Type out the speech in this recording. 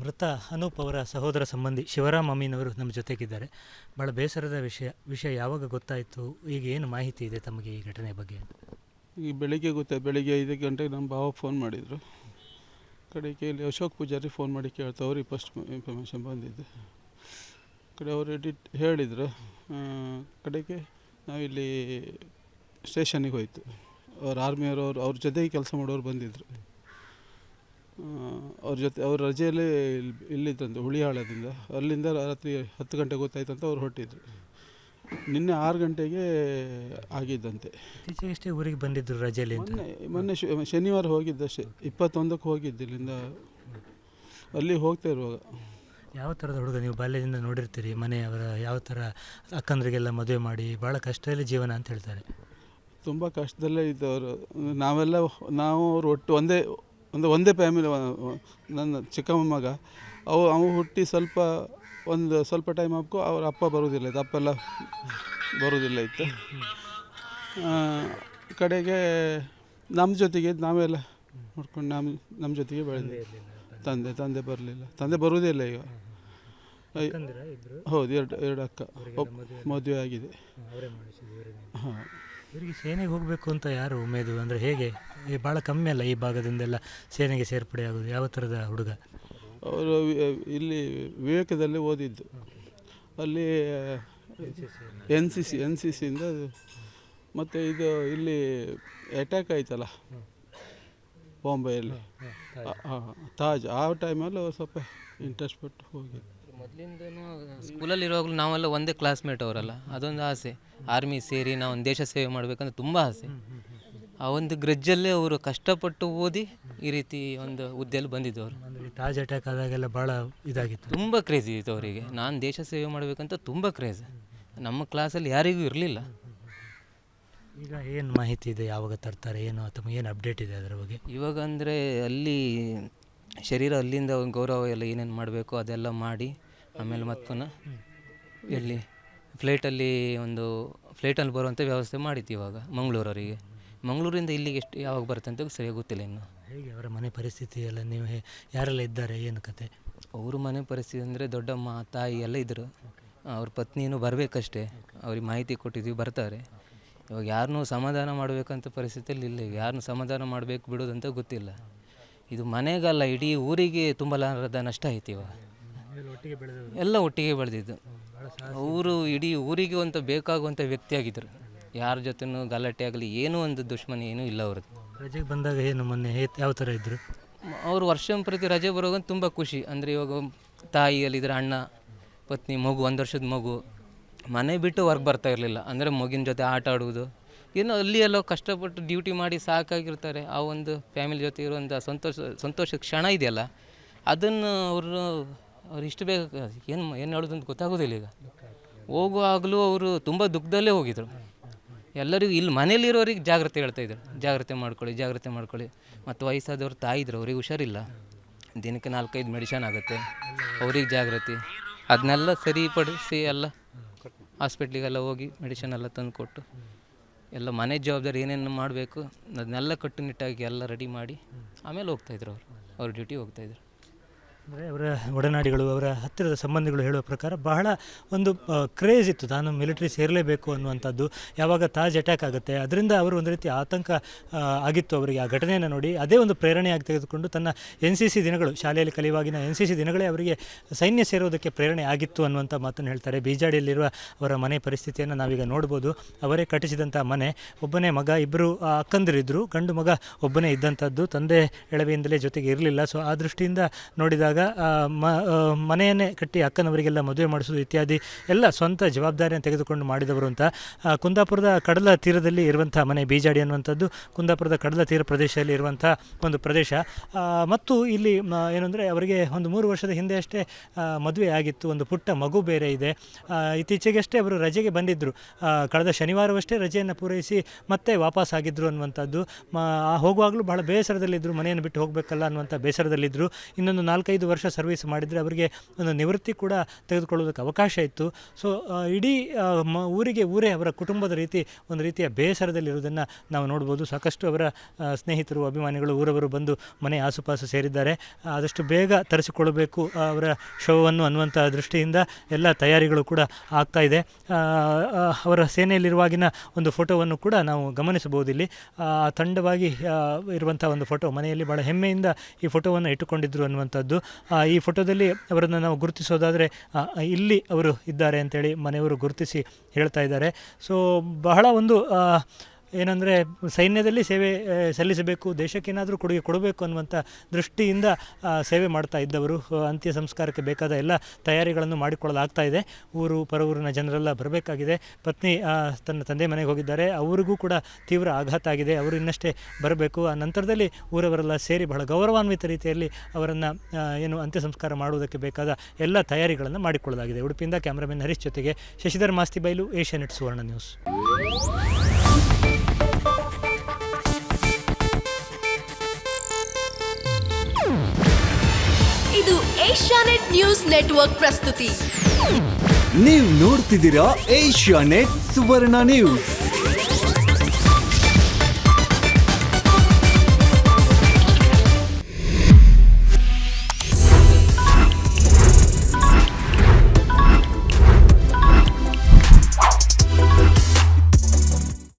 ಮೃತ ಅನೂಪ್ ಅವರ ಸಹೋದರ ಸಂಬಂಧಿ ಶಿವರಾಮ್ ಅಮೀನವರು ನಮ್ಮ ಜೊತೆಗಿದ್ದಾರೆ. ಭಾಳ ಬೇಸರದ ವಿಷಯ ಯಾವಾಗ ಗೊತ್ತಾಯಿತು? ಈಗ ಏನು ಮಾಹಿತಿ ಇದೆ ತಮಗೆ ಈ ಘಟನೆ ಬಗ್ಗೆ? ಈ ಬೆಳಿಗ್ಗೆ ಗೊತ್ತಾಯ್ತು. ಬೆಳಿಗ್ಗೆ 5 ಗಂಟೆಗೆ ನಮ್ಮ ಭಾವ ಫೋನ್ ಮಾಡಿದರು. ಕಡೆಗೆ ಇಲ್ಲಿ ಅಶೋಕ್ ಪೂಜಾರಿ ಫೋನ್ ಮಾಡಿ ಕೇಳ್ತಾ ಅವ್ರಿಗೆ ಫಸ್ಟ್ ಇನ್ಫಾರ್ಮೇಷನ್ ಬಂದಿದ್ದು. ಕಡೆ ಅವರು ಹೇಳಿದರು. ಕಡೆಗೆ ನಾವಿಲ್ಲಿ ಸ್ಟೇಷನಿಗೆ ಹೋಯ್ತು. ಅವ್ರ ಆರ್ಮಿಯವರು ಅವ್ರ ಜೊತೆಗೆ ಕೆಲಸ ಮಾಡೋರು ಬಂದಿದ್ದರು. ಅವ್ರ ಜೊತೆ ಅವ್ರ ರಜೆಯಲ್ಲಿ ಇಲ್ಲಿದ್ದಂತೆ ಹುಳಿಯಾಳದಿಂದ. ಅಲ್ಲಿಂದ ರಾತ್ರಿ 10 ಗಂಟೆಗೆ ಗೊತ್ತಾಯ್ತು ಅಂತ ಅವ್ರು ಹೊರಟಿದ್ರು. ನಿನ್ನೆ 6 ಗಂಟೆಗೆ ಆಗಿದ್ದಂತೆ. ಇತ್ತೀಚೆಗಷ್ಟೇ ಊರಿಗೆ ಬಂದಿದ್ದರು ರಜೆಯಲ್ಲಿ. ಮೊನ್ನೆ ಶನಿವಾರ ಹೋಗಿದ್ದಷ್ಟೇ. 21ಕ್ಕೆ ಹೋಗಿದ್ದು ಇಲ್ಲಿಂದ. ಅಲ್ಲಿ ಹೋಗ್ತಾ ಇರುವಾಗ. ಯಾವ ಥರದ ಹುಡುಗ? ನೀವು ಬಾಲ್ಯದಿಂದ ನೋಡಿರ್ತೀರಿ ಮನೆಯವರ ಯಾವ ಥರ ಅಕ್ಕಂದ್ರಿಗೆಲ್ಲ ಮದುವೆ ಮಾಡಿ ಭಾಳ ಕಷ್ಟದಲ್ಲಿ ಜೀವನ ಅಂತ ಹೇಳ್ತಾರೆ. ತುಂಬ ಕಷ್ಟದಲ್ಲೇ ಇದ್ದವರು. ನಾವು ಅವರು ಒಟ್ಟು ಒಂದೇ ಫ್ಯಾಮಿಲಿ. ನನ್ನ ಚಿಕ್ಕಮ್ಮ ಮಗ ಅವು ಹುಟ್ಟಿ ಸ್ವಲ್ಪ ಟೈಮ್ ಹಾಕೋ ಅವ್ರ ಅಪ್ಪ ಬರೋದಿಲ್ಲ ಇತ್ತು. ಅಪ್ಪ ಎಲ್ಲ ಬರೋದಿಲ್ಲ ಇತ್ತು. ಕಡೆಗೆ ನಮ್ಮ ಜೊತೆಗೆ ನಾವೆಲ್ಲ ನೋಡ್ಕೊಂಡು ನಮ್ಮ ಜೊತೆಗೆ ಬೆಳೆದ್ವಿ. ತಂದೆ ಬರಲಿಲ್ಲ. ತಂದೆ ಬರೋದಿಲ್ಲ ಈಗ. ಹೌದು, ಎರಡು ಅಕ್ಕ ಮದುವೆ ಆಗಿದೆ. ಹಾಂ. ಇವರಿಗೆ ಸೇನೆಗೆ ಹೋಗಬೇಕು ಅಂತ ಯಾರು ಉಮೇದು? ಅಂದರೆ ಹೇಗೆ? ಭಾಳ ಕಮ್ಮಿ ಅಲ್ಲ ಈ ಭಾಗದಿಂದೆಲ್ಲ ಸೇನೆಗೆ ಸೇರ್ಪಡೆ ಆಗೋದು? ಯಾವ ಥರದ ಹುಡುಗ? ಅವರು ಇಲ್ಲಿ ವಿವೇಕದಲ್ಲಿ ಓದಿದ್ದು. ಅಲ್ಲಿ ಎನ್ ಸಿ ಸಿಯಿಂದ. ಮತ್ತು ಇದು ಇಲ್ಲಿ ಅಟ್ಯಾಕ್ ಆಯ್ತಲ್ಲ ಬಾಂಬೆಯಲ್ಲಿ, ತಾಜ್. ಆ ಟೈಮಲ್ಲಿ ಸ್ವಲ್ಪ ಇಂಟ್ರೆಸ್ಟ್ ಪಟ್ಟು ಹೋಗಿದ್ದು. ಮೊದಲಿಂದನೂ ಸ್ಕೂಲಲ್ಲಿ ಇರುವಾಗಲೂ ನಾವೆಲ್ಲ ಒಂದೇ ಕ್ಲಾಸ್ಮೇಟ್ ಅವರಲ್ಲ, ಅದೊಂದು ಆಸೆ. ಆರ್ಮಿ ಸೇರಿ ನಾವು ಒಂದು ದೇಶ ಸೇವೆ ಮಾಡಬೇಕಂತ ತುಂಬ ಆಸೆ. ಆ ಒಂದು ಗ್ರಜ್ಜಲ್ಲೇ ಅವರು ಕಷ್ಟಪಟ್ಟು ಓದಿ ಈ ರೀತಿ ಒಂದು ಹುದ್ದೆಯಲ್ಲಿ ಬಂದಿದ್ದವರು. ತಾಜ್ ಅಟ್ಯಾಕ್ ಆದಾಗೆಲ್ಲ ಭಾಳ ಇದಾಗಿತ್ತು, ತುಂಬ ಕ್ರೇಜ್ ಇತ್ತು ಅವರಿಗೆ. ನಾನು ದೇಶ ಸೇವೆ ಮಾಡಬೇಕಂತ ತುಂಬ ಕ್ರೇಜ್. ನಮ್ಮ ಕ್ಲಾಸಲ್ಲಿ ಯಾರಿಗೂ ಇರಲಿಲ್ಲ. ಈಗ ಏನು ಮಾಹಿತಿ ಇದೆ? ಯಾವಾಗ ತರ್ತಾರೆ ಏನು? ಅಥವಾ ಏನು ಅಪ್ಡೇಟ್ ಇದೆ ಅದರ ಬಗ್ಗೆ? ಇವಾಗ ಅಂದರೆ ಅಲ್ಲಿ ಶರೀರ ಅಲ್ಲಿಂದ ಗೌರವ ಎಲ್ಲ ಏನೇನು ಮಾಡಬೇಕು ಅದೆಲ್ಲ ಮಾಡಿ ಆಮೇಲೆ ಮತ್ತೆ ಎಲ್ಲಿ ಫ್ಲೈಟಲ್ಲಿ ಬರುವಂಥ ವ್ಯವಸ್ಥೆ ಮಾಡಿತ್ತು ಇವಾಗ ಮಂಗಳೂರವರಿಗೆ. ಮಂಗಳೂರಿಂದ ಇಲ್ಲಿಗೆ ಯಾವಾಗ ಬರುತ್ತೆ ಅಂತ ಸರಿಯಾಗಿ ಗೊತ್ತಿಲ್ಲ ಇನ್ನು. ಹೇಗೆ ಅವರ ಮನೆ ಪರಿಸ್ಥಿತಿ ಎಲ್ಲ? ನೀವು ಯಾರೆಲ್ಲ ಇದ್ದಾರೆ, ಏನು ಕತೆ? ಅವ್ರ ಮನೆ ಪರಿಸ್ಥಿತಿ ಅಂದರೆ ದೊಡ್ಡಮ್ಮ ತಾಯಿ ಎಲ್ಲ ಇದ್ದರು. ಅವ್ರ ಪತ್ನಿನೂ ಬರಬೇಕಷ್ಟೇ. ಅವ್ರಿಗೆ ಮಾಹಿತಿ ಕೊಟ್ಟಿದ್ವಿ, ಬರ್ತಾರೆ. ಇವಾಗ ಯಾರನ್ನೂ ಸಮಾಧಾನ ಮಾಡಬೇಕಂತ ಪರಿಸ್ಥಿತಿಯಲ್ಲಿ ಇಲ್ಲ. ಈಗ ಯಾರನ್ನೂ ಸಮಾಧಾನ ಮಾಡಬೇಕು ಬಿಡೋದಂತ ಗೊತ್ತಿಲ್ಲ. ಇದು ಮನೆಗಲ್ಲ, ಇಡೀ ಊರಿಗೆ ತುಂಬಲಾರದ ನಷ್ಟ ಆಯ್ತು ಇವಾಗ. ಎಲ್ಲ ಒಟ್ಟಿಗೆ ಬೆಳೆದಿದ್ದು. ಅವರು ಇಡೀ ಊರಿಗೆ ಒಂದು ಬೇಕಾಗುವಂಥ ವ್ಯಕ್ತಿಯಾಗಿದ್ದರು. ಯಾರ ಜೊತೆನೂ ಗಲಾಟೆ ಆಗಲಿ, ಏನೂ ಒಂದು ದುಶ್ಮನಿ ಏನೂ ಇಲ್ಲ ಅವ್ರದ್ದು. ರಜೆಗೆ ಬಂದಾಗ ಏನು ಮೊನ್ನೆ ಯಾವ ಥರ ಇದ್ದರು ಅವರು? ವರ್ಷಂಪ್ರತಿ ರಜೆ ಬರೋಗಂತ ತುಂಬ ಖುಷಿ. ಅಂದರೆ ಇವಾಗ ತಾಯಿಯಲ್ಲಿದ್ದರೆ ಅಣ್ಣ, ಪತ್ನಿ, ಮಗು, 1 ವರ್ಷದ ಮಗು. ಮನೆ ಬಿಟ್ಟು ಹೊರ್ಗೆ ಬರ್ತಾ ಇರಲಿಲ್ಲ. ಅಂದರೆ ಮಗಿನ ಜೊತೆ ಆಟ ಆಡುವುದು ಏನೋ. ಅಲ್ಲಿ ಎಲ್ಲೋ ಕಷ್ಟಪಟ್ಟು ಡ್ಯೂಟಿ ಮಾಡಿ ಸಾಕಾಗಿರ್ತಾರೆ. ಆ ಒಂದು ಫ್ಯಾಮಿಲಿ ಜೊತೆ ಇರುವಂಥ ಸಂತೋಷ ಕ್ಷಣ ಇದೆಯಲ್ಲ, ಅದನ್ನು ಅವ್ರು ಇಷ್ಟು ಬೇಗ ಏನು ಹೇಳೋದು ಅಂತ ಗೊತ್ತಾಗೋದಿಲ್ಲ. ಈಗ ಹೋಗುವಾಗಲೂ ಅವರು ತುಂಬ ದುಃಖದಲ್ಲೇ ಹೋಗಿದ್ರು. ಎಲ್ಲರಿಗೂ ಇಲ್ಲಿ ಮನೇಲಿರೋರಿಗೆ ಜಾಗ್ರತೆ ಹೇಳ್ತಾಯಿದ್ರು, ಜಾಗ್ರತೆ ಮಾಡ್ಕೊಳ್ಳಿ. ಮತ್ತು ವಯಸ್ಸಾದವ್ರು ತಾಯಿ ಇದ್ರು, ಅವ್ರಿಗೆ ಹುಷಾರಿಲ್ಲ. ದಿನಕ್ಕೆ 4-5 ಮೆಡಿಷನ್ ಆಗುತ್ತೆ. ಅವ್ರಿಗೆ ಜಾಗೃತಿ ಅದನ್ನೆಲ್ಲ ಸರಿಪಡಿಸಿ ಎಲ್ಲ ಹಾಸ್ಪಿಟ್ಲಿಗೆಲ್ಲ ಹೋಗಿ ಮೆಡಿಷನ್ ಎಲ್ಲ ತಂದು ಕೊಟ್ಟು ಎಲ್ಲ ಮನೆ ಜವಾಬ್ದಾರಿ ಏನೇನು ಮಾಡಬೇಕು ಅದನ್ನೆಲ್ಲ ಕಟ್ಟುನಿಟ್ಟಾಗಿ ಎಲ್ಲ ರೆಡಿ ಮಾಡಿ ಆಮೇಲೆ ಹೋಗ್ತಾಯಿದ್ರು. ಅವ್ರ ಡ್ಯೂಟಿ ಹೋಗ್ತಾಯಿದ್ರು. ಅಂದರೆ ಅವರ ಒಡನಾಡಿಗಳು, ಅವರ ಹತ್ತಿರದ ಸಂಬಂಧಿಗಳು ಹೇಳುವ ಪ್ರಕಾರ ಬಹಳ ಒಂದು ಕ್ರೇಜ್ ಇತ್ತು, ತಾನು ಮಿಲಿಟ್ರಿ ಸೇರಲೇಬೇಕು ಅನ್ನುವಂಥದ್ದು. ಯಾವಾಗ ತಾಜ್ ಅಟ್ಯಾಕ್ ಆಗುತ್ತೆ ಅದರಿಂದ ಅವರು ಒಂದು ರೀತಿ ಆತಂಕ ಆಗಿತ್ತು ಅವರಿಗೆ. ಆ ಘಟನೆಯನ್ನು ನೋಡಿ ಅದೇ ಒಂದು ಪ್ರೇರಣೆಯಾಗಿ ತೆಗೆದುಕೊಂಡು ತನ್ನ NCC ದಿನಗಳು, ಶಾಲೆಯಲ್ಲಿ ಕಲಿಯುವಾಗಿನ NCC ದಿನಗಳೇ ಅವರಿಗೆ ಸೈನ್ಯ ಸೇರೋದಕ್ಕೆ ಪ್ರೇರಣೆ ಆಗಿತ್ತು ಅನ್ನುವಂಥ ಮಾತನ್ನು ಹೇಳ್ತಾರೆ. ಬೀಜಾಡಿಯಲ್ಲಿರುವ ಅವರ ಮನೆ ಪರಿಸ್ಥಿತಿಯನ್ನು ನಾವೀಗ ನೋಡ್ಬೋದು. ಅವರೇ ಕಟ್ಟಿಸಿದಂಥ ಮನೆ. ಒಬ್ಬನೇ ಮಗ, 2 ಅಕ್ಕಂದಿರಿದ್ದರು. ಗಂಡು ಮಗ ಒಬ್ಬನೇ ಇದ್ದಂಥದ್ದು. ತಂದೆ ಎಳವೆಯಿಂದಲೇ ಜೊತೆಗೆ ಇರಲಿಲ್ಲ. ಸೊ ಆ ದೃಷ್ಟಿಯಿಂದ ನೋಡಿದಾಗ ಮನೆಯನ್ನೇ ಕಟ್ಟಿ ಅಕ್ಕನವರಿಗೆಲ್ಲ ಮದುವೆ ಮಾಡಿಸೋದು ಇತ್ಯಾದಿ ಎಲ್ಲ ಸ್ವಂತ ಜವಾಬ್ದಾರಿಯನ್ನು ತೆಗೆದುಕೊಂಡು ಮಾಡಿದವರು ಅಂತ. ಕುಂದಾಪುರದ ಕಡಲ ತೀರದಲ್ಲಿ ಇರುವಂಥ ಮನೆ ಬೀಜಾಡಿ ಅನ್ನುವಂಥದ್ದು ಕುಂದಾಪುರದ ಕಡಲ ತೀರ ಪ್ರದೇಶದಲ್ಲಿ ಇರುವಂಥ ಒಂದು ಪ್ರದೇಶ. ಮತ್ತು ಇಲ್ಲಿ ಏನಂದರೆ ಅವರಿಗೆ ಒಂದು 3 ವರ್ಷದ ಹಿಂದೆ ಅಷ್ಟೇ ಮದುವೆ ಆಗಿತ್ತು. ಒಂದು ಪುಟ್ಟ ಮಗು ಬೇರೆ ಇದೆ. ಇತ್ತೀಚೆಗಷ್ಟೇ ಅವರು ರಜೆಗೆ ಬಂದಿದ್ದರು. ಕಳೆದ ಶನಿವಾರವಷ್ಟೇ ರಜೆಯನ್ನು ಪೂರೈಸಿ ಮತ್ತೆ ವಾಪಸ್ ಆಗಿದ್ದರು ಅನ್ನುವಂಥದ್ದು. ಹೋಗುವಾಗಲೂ ಬಹಳ ಬೇಸರದಲ್ಲಿದ್ದರು. ಮನೆಯನ್ನು ಬಿಟ್ಟು ಹೋಗಬೇಕಲ್ಲ ಅನ್ನುವಂಥ ಬೇಸರದಲ್ಲಿದ್ದರು. ಇನ್ನೊಂದು 4-5 ವರ್ಷ ಸರ್ವಿಸ್ ಮಾಡಿದರೆ ಅವರಿಗೆ ಒಂದು ನಿವೃತ್ತಿ ಕೂಡ ತೆಗೆದುಕೊಳ್ಳೋದಕ್ಕೆ ಅವಕಾಶ ಇತ್ತು. ಸೊ ಇಡೀ ಊರೇ ಅವರ ಕುಟುಂಬದ ಒಂದು ರೀತಿಯ ಬೇಸರದಲ್ಲಿರುವುದನ್ನು ನಾವು ನೋಡ್ಬೋದು. ಸಾಕಷ್ಟು ಅವರ ಸ್ನೇಹಿತರು, ಅಭಿಮಾನಿಗಳು, ಊರವರು ಬಂದು ಮನೆ ಆಸುಪಾಸು ಸೇರಿದ್ದಾರೆ. ಆದಷ್ಟು ಬೇಗ ತರಿಸಿಕೊಳ್ಳಬೇಕು ಅವರ ಶವವನ್ನು ಅನ್ನುವಂಥ ದೃಷ್ಟಿಯಿಂದ ಎಲ್ಲ ತಯಾರಿಗಳು ಕೂಡ ಆಗ್ತಾ ಇದೆ. ಅವರ ಸೇನೆಯಲ್ಲಿರುವಾಗಿನ ಒಂದು ಫೋಟೋವನ್ನು ಕೂಡ ನಾವು ಗಮನಿಸಬಹುದು. ಇಲ್ಲಿ ತಂಡವಾಗಿ ಇರುವಂಥ ಒಂದು ಫೋಟೋ, ಮನೆಯಲ್ಲಿ ಭಾಳ ಹೆಮ್ಮೆಯಿಂದ ಈ ಫೋಟೋವನ್ನು ಇಟ್ಟುಕೊಂಡಿದ್ದರು ಅನ್ನುವಂಥದ್ದು. ಈ ಫೋಟೋದಲ್ಲಿ ಅವರನ್ನು ನಾವು ಗುರುತಿಸೋದಾದರೆ ಇಲ್ಲಿ ಅವರು ಇದ್ದಾರೆ ಅಂತೇಳಿ ಮನೆಯವರು ಗುರುತಿಸಿ ಹೇಳ್ತಾ ಇದ್ದಾರೆ. ಸೊ ಬಹಳ ಒಂದು ಏನಂದರೆ ಸೈನ್ಯದಲ್ಲಿ ಸೇವೆ ಸಲ್ಲಿಸಬೇಕು, ದೇಶಕ್ಕೇನಾದರೂ ಕೊಡುಗೆ ಕೊಡಬೇಕು ಅನ್ನುವಂಥ ದೃಷ್ಟಿಯಿಂದ ಸೇವೆ ಮಾಡ್ತಾ ಇದ್ದವರು. ಅಂತ್ಯ ಸಂಸ್ಕಾರಕ್ಕೆ ಬೇಕಾದ ಎಲ್ಲ ತಯಾರಿಗಳನ್ನು ಮಾಡಿಕೊಳ್ಳಲಾಗ್ತಾ ಇದೆ. ಪರವೂರಿನ ಜನರೆಲ್ಲ ಬರಬೇಕಾಗಿದೆ. ಪತ್ನಿ ತನ್ನ ತಂದೆ ಮನೆಗೆ ಹೋಗಿದ್ದಾರೆ, ಅವರಿಗೂ ಕೂಡ ತೀವ್ರ ಆಘಾತ ಆಗಿದೆ. ಅವರು ಇನ್ನಷ್ಟೇ ಬರಬೇಕು. ಆ ನಂತರದಲ್ಲಿ ಊರವರೆಲ್ಲ ಸೇರಿ ಬಹಳ ಗೌರವಾನ್ವಿತ ರೀತಿಯಲ್ಲಿ ಅವರನ್ನು ಅಂತ್ಯ ಸಂಸ್ಕಾರ ಮಾಡುವುದಕ್ಕೆ ಬೇಕಾದ ಎಲ್ಲ ತಯಾರಿಗಳನ್ನು ಮಾಡಿಕೊಳ್ಳಲಾಗಿದೆ. ಉಡುಪಿಯಿಂದ ಕ್ಯಾಮ್ರಾಮನ್ ಹರೀಶ್ ಜೊತೆಗೆ ಶಶಿಧರ್ ಮಾಸ್ತಿಬೈಲು, ಏಷ್ಯಾನೆಟ್ ಸುವರ್ಣ ನ್ಯೂಸ್. ಇದು ಏಷ್ಯಾನೆಟ್ ನ್ಯೂಸ್ ನೆಟ್ವರ್ಕ್ ಪ್ರಸ್ತುತಿ. ನೀವು ನೋಡ್ತಿದ್ದೀರಾ ಏಷ್ಯಾನೆಟ್ ಸುವರ್ಣ ನ್ಯೂಸ್.